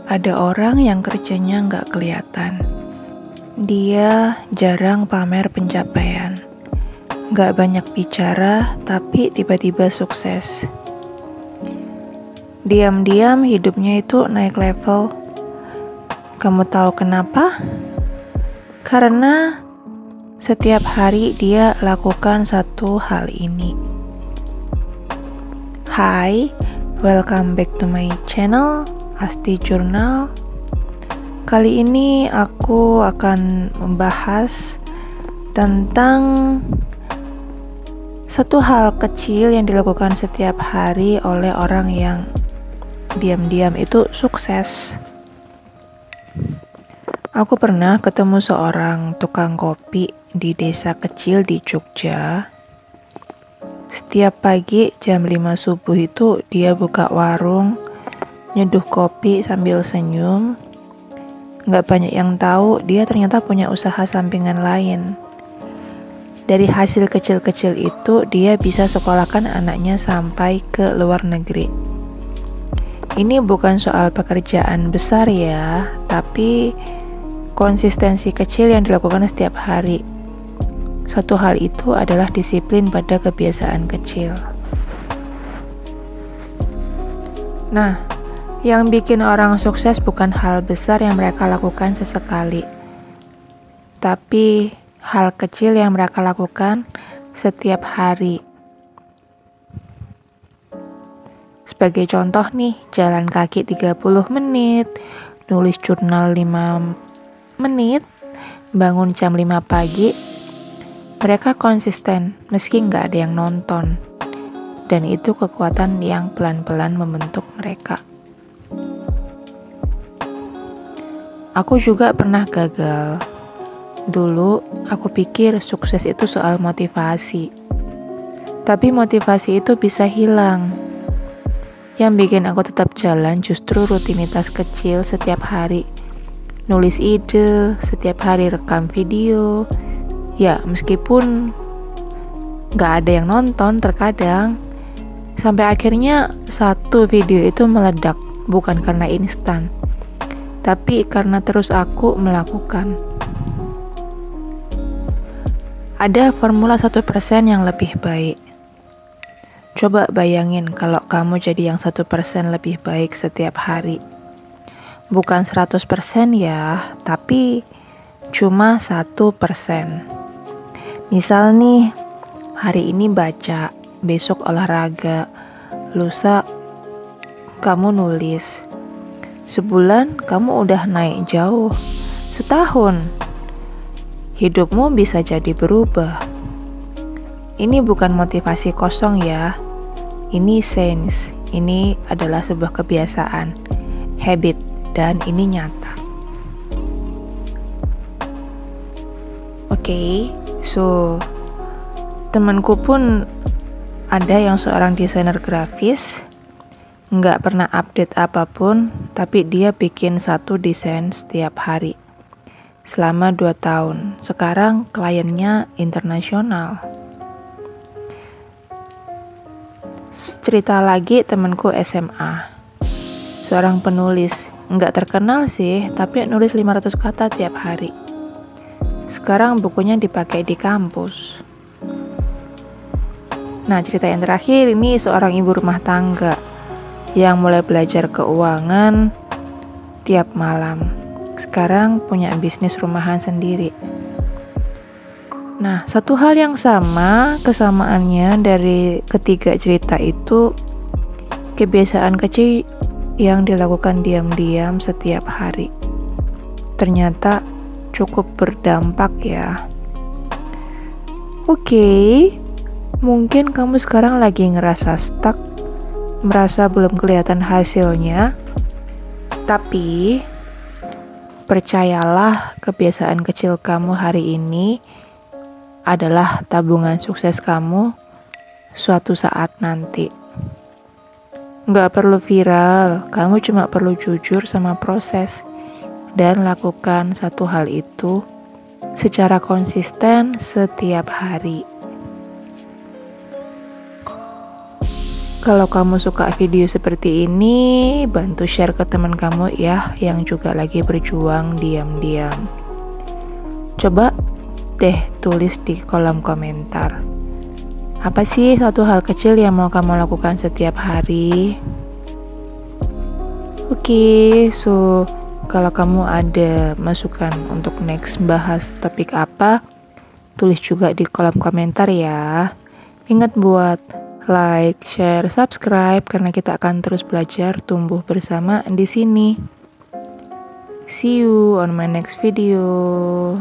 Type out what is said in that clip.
Ada orang yang kerjanya nggak kelihatan. Dia jarang pamer pencapaian. Nggak banyak bicara, tapi tiba-tiba sukses. Diam-diam hidupnya itu naik level. Kamu tahu kenapa? Karena setiap hari dia lakukan satu hal ini. Hai, welcome back to my channel, Asti Jurnal. Kali ini aku akan membahas tentang satu hal kecil yang dilakukan setiap hari oleh orang yang diam-diam itu sukses. Aku pernah ketemu seorang tukang kopi di desa kecil di Jogja. Setiap pagi jam 5 subuh itu dia buka warung, nyeduh kopi sambil senyum. Nggak banyak yang tahu dia ternyata punya usaha sampingan lain. Dari hasil kecil-kecil itu dia bisa sekolahkan anaknya sampai ke luar negeri. Ini bukan soal pekerjaan besar ya, tapi konsistensi kecil yang dilakukan setiap hari. Satu hal itu adalah disiplin pada kebiasaan kecil. Nah, yang bikin orang sukses bukan hal besar yang mereka lakukan sesekali, tapi hal kecil yang mereka lakukan setiap hari. Sebagai contoh nih, jalan kaki 30 menit, nulis jurnal 5 menit, bangun jam 5 pagi. Mereka konsisten meski nggak ada yang nonton, dan itu kekuatan yang pelan-pelan membentuk mereka. Aku juga pernah gagal. Dulu aku pikir sukses itu soal motivasi, tapi motivasi itu bisa hilang. Yang bikin aku tetap jalan justru rutinitas kecil setiap hari. Nulis ide, setiap hari rekam video. Ya, meskipun gak ada yang nonton terkadang, sampai akhirnya satu video itu meledak, bukan karena instan, tapi karena terus aku melakukan. Ada formula 1% yang lebih baik. Coba bayangin kalau kamu jadi yang 1% lebih baik setiap hari. Bukan 100% ya, tapi cuma 1%. Misal nih, hari ini baca, besok olahraga, lusa kamu nulis. Sebulan kamu udah naik jauh. Setahun, hidupmu bisa jadi berubah. Ini bukan motivasi kosong ya. Ini sains. Ini adalah sebuah kebiasaan, habit, dan ini nyata. Oke. So, temanku pun ada yang seorang desainer grafis, nggak pernah update apapun, tapi dia bikin satu desain setiap hari. Selama 2 tahun, sekarang kliennya internasional. Cerita lagi temanku SMA, seorang penulis, nggak terkenal sih, tapi nulis 500 kata tiap hari. Sekarang bukunya dipakai di kampus. Nah, cerita yang terakhir ini seorang ibu rumah tangga yang mulai belajar keuangan tiap malam. Sekarang punya bisnis rumahan sendiri. Nah, satu hal yang sama, kesamaannya dari ketiga cerita itu kebiasaan kecil yang dilakukan diam-diam setiap hari. Ternyata cukup berdampak ya. Oke, mungkin kamu sekarang lagi ngerasa stuck, merasa belum kelihatan hasilnya, tapi percayalah kebiasaan kecil kamu hari ini adalah tabungan sukses kamu suatu saat nanti. Nggak perlu viral, kamu cuma perlu jujur sama proses dan lakukan satu hal itu secara konsisten setiap hari. Kalau kamu suka video seperti ini, bantu share ke teman kamu ya, yang juga lagi berjuang diam-diam. Coba deh tulis di kolom komentar. Apa sih satu hal kecil yang mau kamu lakukan setiap hari? Oke, so kalau kamu ada masukan untuk next bahas topik apa, tulis juga di kolom komentar ya. Ingat buat like, share, subscribe karena kita akan terus belajar tumbuh bersama di sini. See you on my next video.